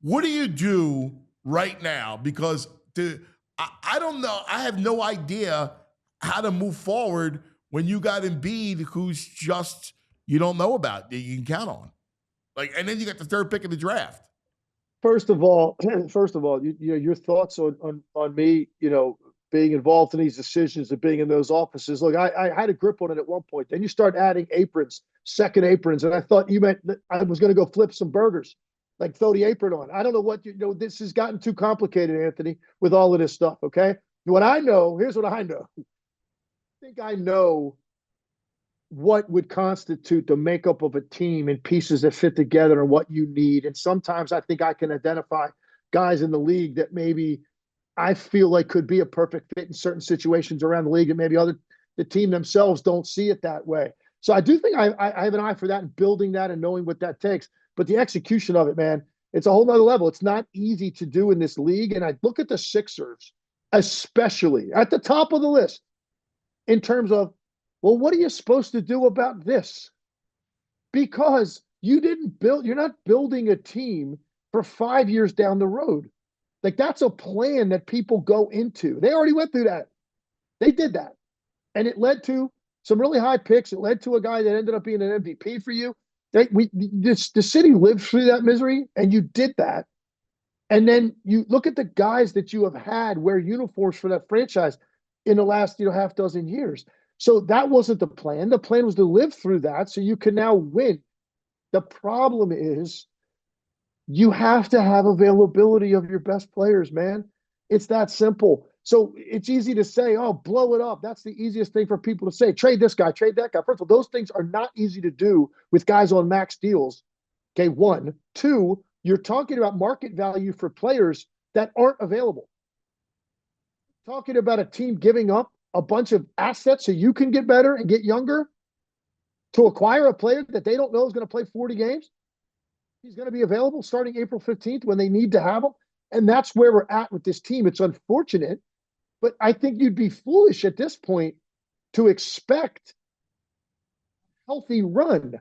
what do you do right now? Because I don't know. I have no idea how to move forward when you got Embiid, who's just you don't know about that you can count on. Like, and then you got the third pick of the draft. First of all, your thoughts on me, being involved in these decisions and being in those offices. Look, I had a grip on it at one point. Then you start adding aprons, second aprons, and I thought you meant that I was going to go flip some burgers, like throw the apron on. I don't know what this has gotten too complicated, Anthony, with all of this stuff. Okay, what I know, here's what I know. I think I know what would constitute the makeup of a team and pieces that fit together and what you need. And sometimes I think I can identify guys in the league that maybe I feel like could be a perfect fit in certain situations around the league, and maybe the team themselves don't see it that way. So I do think I have an eye for that and building that and knowing what that takes. But the execution of it, man, it's a whole nother level. It's not easy to do in this league. And I look at the Sixers, especially at the top of the list in terms of, well, what are you supposed to do about this? Because you're not building a team for 5 years down the road. Like, that's a plan that people go into. They already went through that. They did that. And it led to some really high picks. It led to a guy that ended up being an MVP for you. The city lived through that misery, and you did that. And then you look at the guys that you have had wear uniforms for that franchise in the last half dozen years. So that wasn't the plan. The plan was to live through that so you can now win. The problem is you have to have availability of your best players, man. It's that simple. So it's easy to say, oh, blow it up. That's the easiest thing for people to say. Trade this guy, trade that guy. First of all, those things are not easy to do with guys on max deals. Okay, one. Two, you're talking about market value for players that aren't available. Talking about a team giving up a bunch of assets so you can get better and get younger to acquire a player that they don't know is going to play 40 games. He's going to be available starting April 15th when they need to have him. And that's where we're at with this team. It's unfortunate, but I think you'd be foolish at this point to expect a healthy run.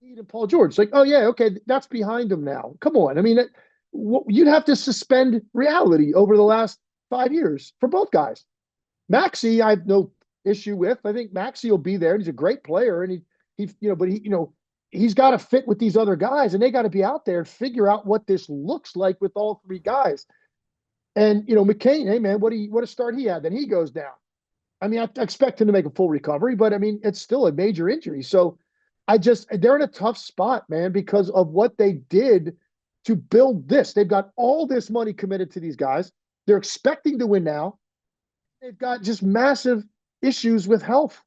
And Paul George, like, oh yeah, okay, that's behind him now. Come on. I mean, you'd have to suspend reality over the last 5 years for both guys. Maxey, I have no issue with. I think Maxey will be there. He's a great player, and he's got to fit with these other guys, and they got to be out there and figure out what this looks like with all three guys. And McCain, hey man, what a start he had. Then he goes down. I mean, I expect him to make a full recovery, but I mean, it's still a major injury. So they're in a tough spot, man, because of what they did to build this. They've got all this money committed to these guys. They're expecting to win now. They've got just massive issues with health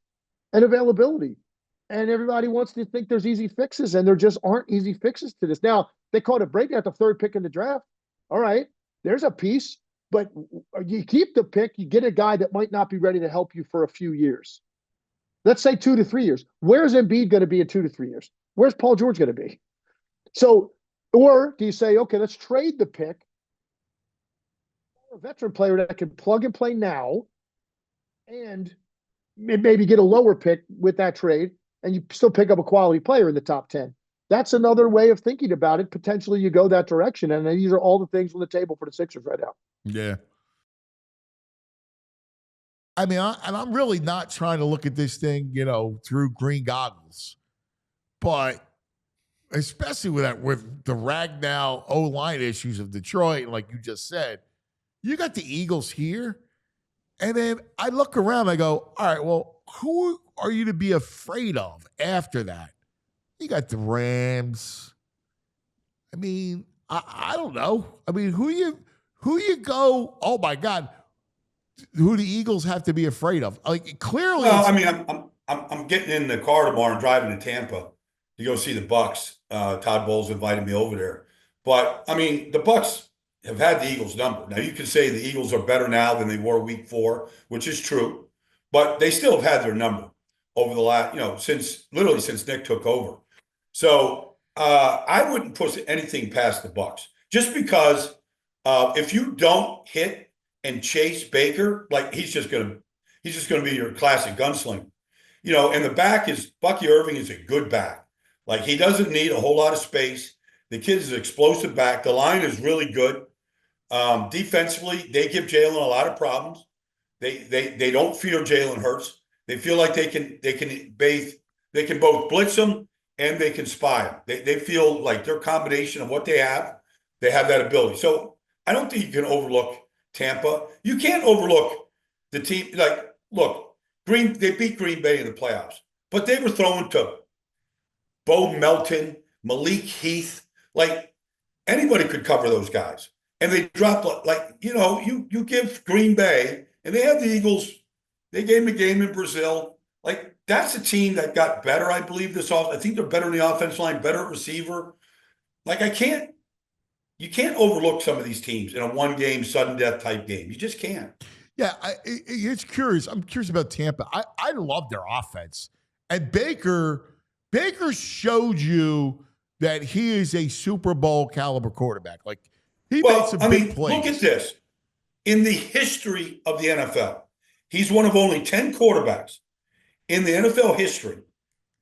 and availability. And everybody wants to think there's easy fixes, and there just aren't easy fixes to this. Now, they called a break at the third pick in the draft. All right, there's a piece, but you keep the pick, you get a guy that might not be ready to help you for a few years. Let's say 2 to 3 years. Where's Embiid going to be in 2 to 3 years? Where's Paul George going to be? So, or do you say, okay, let's trade the pick for a veteran player that can plug and play now and maybe get a lower pick with that trade, and you still pick up a quality player in the top 10. That's another way of thinking about it. Potentially you go that direction. And these are all the things on the table for the Sixers right now. Yeah. I mean, I'm really not trying to look at this thing, through green goggles. But especially with the Ragnow O-line issues of Detroit, like you just said, you got the Eagles here. And then I look around, I go, all right, well, who are you to be afraid of after that? You got the Rams. I mean, I don't know. I mean, who you go, oh my God, who the Eagles have to be afraid of? Like, clearly. Well, I mean, I'm getting in the car tomorrow and driving to Tampa to go see the Bucs. Todd Bowles invited me over there. But I mean, the Bucs have had the Eagles number. Now you can say the Eagles are better now than they were week 4, which is true, but they still have had their number over the last, since Nick took over. So I wouldn't push anything past the Bucs, just because if you don't hit and chase Baker, like he's just gonna be your classic gunslinger, and the back is Bucky Irving is a good back. Like, he doesn't need a whole lot of space. The kid is an explosive back. The line is really good. Defensively, they give Jalen a lot of problems. They don't fear Jalen Hurts. They feel like they can both blitz him and they can spy him. They feel like their combination of what they have that ability. So I don't think you can overlook Tampa. You can't overlook the team. Like, look, they beat Green Bay in the playoffs, but they were throwing to Bo Melton, Malik Heath. Like, anybody could cover those guys. And they dropped, like, you give Green Bay, and they had the Eagles. They gave them a game in Brazil. Like, that's a team that got better, I believe, this off. I think they're better in the offensive line, better at receiver. Like, you can't overlook some of these teams in a one-game, sudden death type game. You just can't. Yeah, it's curious. I'm curious about Tampa. I love their offense. And Baker showed you that he is a Super Bowl caliber quarterback. Like, he made some big plays. Look at this. In the history of the NFL, he's one of only 10 quarterbacks in the NFL history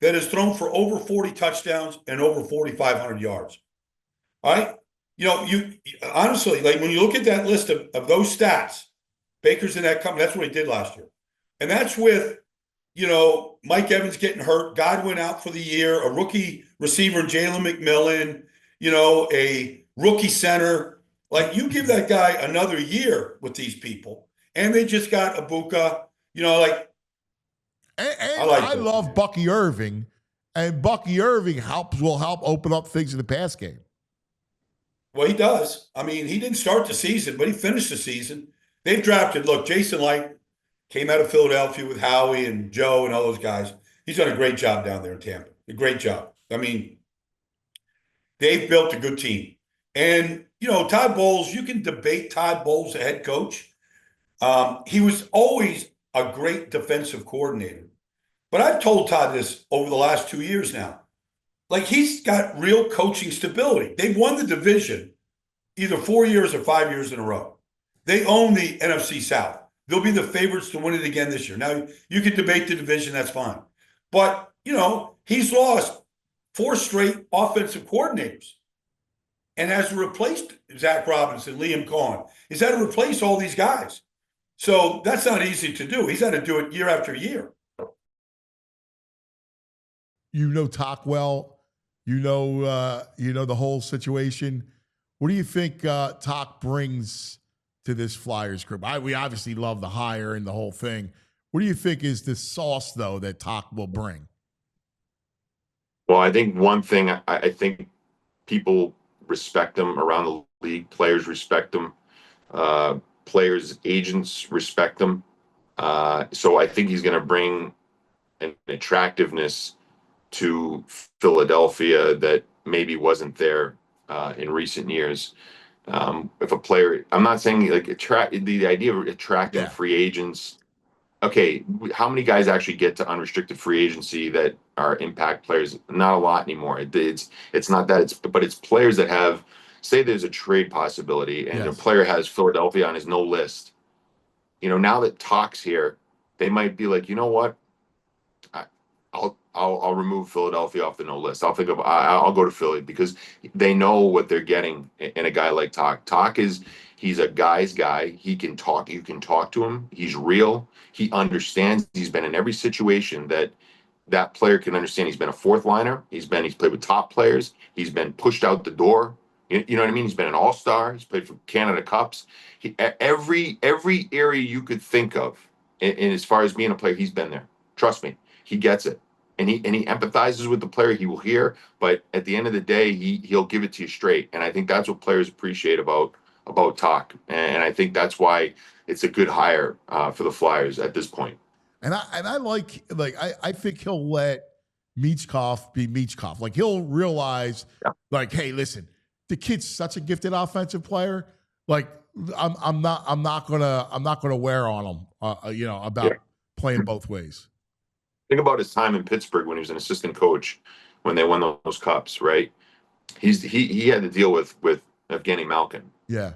that has thrown for over 40 touchdowns and over 4,500 yards. All right? You honestly, like, when you look at that list of those stats, Baker's in that company. That's what he did last year. And that's with, Mike Evans getting hurt, Godwin out for the year, a rookie receiver, Jalen McMillan, a rookie center. Like, you give that guy another year with these people, and they just got Ibuka, like. And I love Bucky Irving, and Bucky Irving will help open up things in the pass game. Well, he does. I mean, he didn't start the season, but he finished the season. They've drafted, look, Jason Light came out of Philadelphia with Howie and Joe and all those guys. He's done a great job down there in Tampa. A great job. I mean, they've built a good team. And, Todd Bowles, you can debate Todd Bowles, the head coach. He was always a great defensive coordinator. But I've told Todd this over the last 2 years now. Like, he's got real coaching stability. They've won the division either 4 years or 5 years in a row. They own the NFC South. They'll be the favorites to win it again this year. Now, you can debate the division, that's fine. But, he's lost 4 straight offensive coordinators and has replaced Zach Robinson, Liam Cohen. He's had to replace all these guys. So that's not easy to do. He's had to do it year after year. Tock well. The whole situation. What do you think Tock brings to this Flyers group? We obviously love the hire and the whole thing. What do you think is the sauce, though, that Tock will bring? Well, I think one thing, I think people respect him around the league. Players respect him. Players' agents respect him. So I think he's going to bring an attractiveness to Philadelphia that maybe wasn't there in recent years. If a player, I'm not saying like the idea of attracting free agents. Okay, how many guys actually get to unrestricted free agency that are impact players? Not a lot anymore. It's not that. But it's players that have, say there's a trade possibility and a player has Philadelphia on his no list. Now that Tock's here, they might be like, you know what? I'll remove Philadelphia off the no list. I'll go to Philly because they know what they're getting in a guy like Tock. He's a guy's guy. He can talk. You can talk to him. He's real. He understands. He's been in every situation that player can understand. He's been a fourth liner. He's played with top players. He's been pushed out the door. You know what I mean? He's been an all-star. He's played for Canada Cups. Every area you could think of, and as far as being a player, he's been there. Trust me, he gets it. And he empathizes with the player. He will hear, but at the end of the day, he'll give it to you straight. And I think that's what players appreciate about Tock. And I think that's why it's a good hire for the Flyers at this point. And I think he'll let Michkov be Michkov. Like, he'll realize, like, hey, listen, the kid's such a gifted offensive player. Like, I'm not gonna wear on him. About playing both ways. Think about his time in Pittsburgh when he was an assistant coach when they won those cups, right? He had to deal with Evgeny Malkin. Yeah.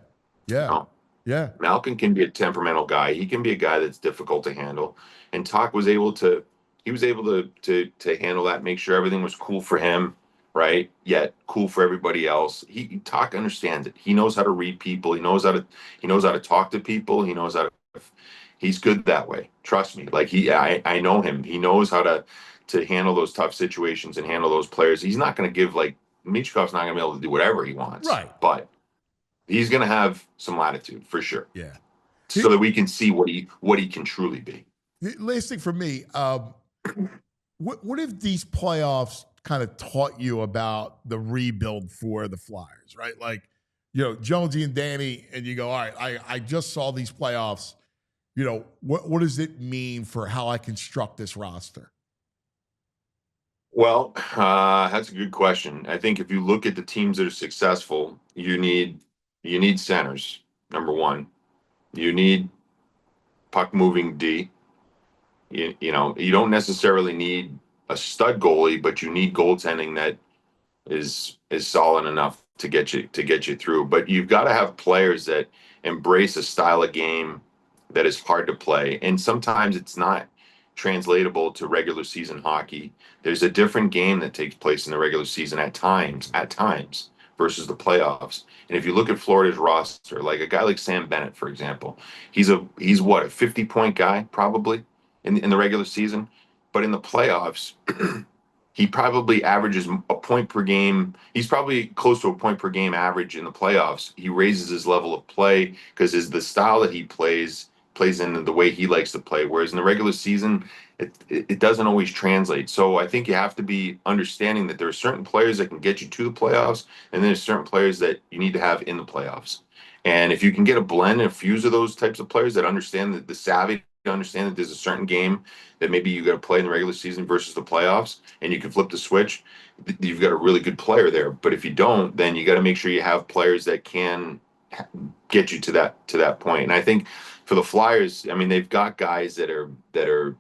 Malkin can be a temperamental guy. He can be a guy that's difficult to handle. And Tock was able to handle that, make sure everything was cool for him. right? Yet cool for everybody else. Talk understands it. He knows how to read people. He knows how to talk to people. He knows how to. He's good that way. Trust me. Like I know him. He knows how to handle those tough situations and handle those players. He's not going to give like Michkov's not going to be able to do whatever he wants, Right? But he's going to have some latitude for sure. Yeah. So that we can see what he can truly be. Last thing for me, what if these playoffs kind of taught you about the rebuild for the Flyers, right? Like, Jonesy and Danny, and you go, all right, I just saw these playoffs. What does it mean for how I construct this roster? Well, that's a good question. I think if you look at the teams that are successful, you need centers, number one. You need puck moving D. You don't necessarily need a stud goalie, but you need goaltending that is solid enough to get you through. But you've got to have players that embrace a style of game that is hard to play, and sometimes it's not translatable to regular season hockey. There's a different game that takes place in the regular season at times versus the playoffs. And if you look at Florida's roster, like a guy like Sam Bennett, for example, he's what, a 50-point guy probably in the regular season, but in the playoffs, he probably averages a point per game. He's probably close to a point per game average in the playoffs. He raises his level of play because the style that he plays into the way he likes to play. Whereas in the regular season, it doesn't always translate. So I think you have to be understanding that there are certain players that can get you to the playoffs, and then there's certain players that you need to have in the playoffs. And if you can get a blend and a fuse of those types of players that understand the savvy to understand that there's a certain game that maybe you got to play in the regular season versus the playoffs, and you can flip the switch, you've got a really good player there. But if you don't, then you got to make sure you have players that can get you to that point. And I think for the Flyers, I mean, they've got guys that are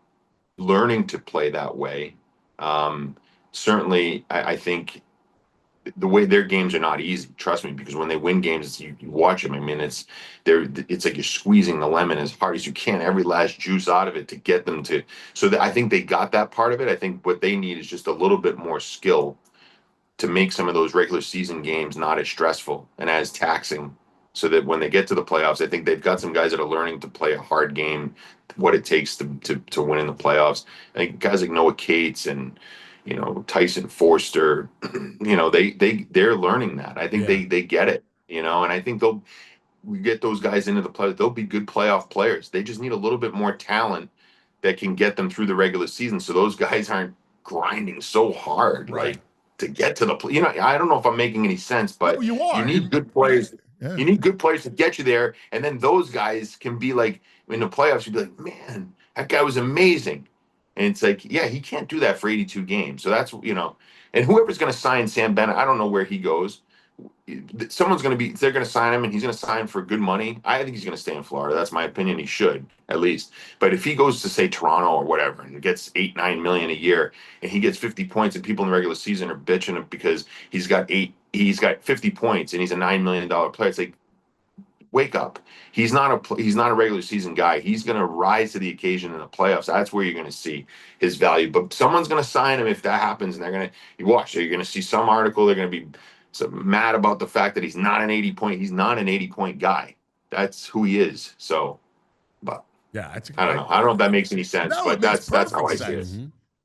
learning to play that way. Certainly, I think the way their games are not easy. Trust me, because when they win games, you watch them. I mean, it's like you're squeezing the lemon as hard as you can, every last juice out of it to get them to. So I think they got that part of it. I think what they need is just a little bit more skill to make some of those regular season games not as stressful and as taxing, so that when they get to the playoffs, I think they've got some guys that are learning to play a hard game, what it takes to win in the playoffs. I think guys like Noah Cates and Tyson Forster, they're learning that. I think they get it, and I think we get those guys into the play. They'll be good playoff players. They just need a little bit more talent that can get them through the regular season, so those guys aren't grinding so hard, Right. like to get to the play. I don't know if I'm making any sense, but No, you are. You need good players. Yeah. You need good players to get you there, and then those guys can be like in the playoffs. You'd be like, man, that guy was amazing. And it's like, yeah, he can't do that for 82 games. So that's, and whoever's going to sign Sam Bennett, I don't know where he goes. They're going to sign him, and he's going to sign for good money. I think he's going to stay in Florida. That's my opinion. He should, at least. But if he goes to, say, Toronto or whatever, and gets $8-9 million a year, and he gets 50 points, and people in the regular season are bitching because he's got 50 points, and he's a $9 million player, it's like, wake up. He's not a regular season guy. He's going to rise to the occasion in the playoffs. That's where you're going to see his value. But someone's going to sign him if that happens, and you're going to see some article. They're going to be mad about the fact that he's not an 80-point guy. That's who he is. So, but yeah, I don't know. I don't know if that makes any sense, No, but it makes that's how I perfect see it. sense.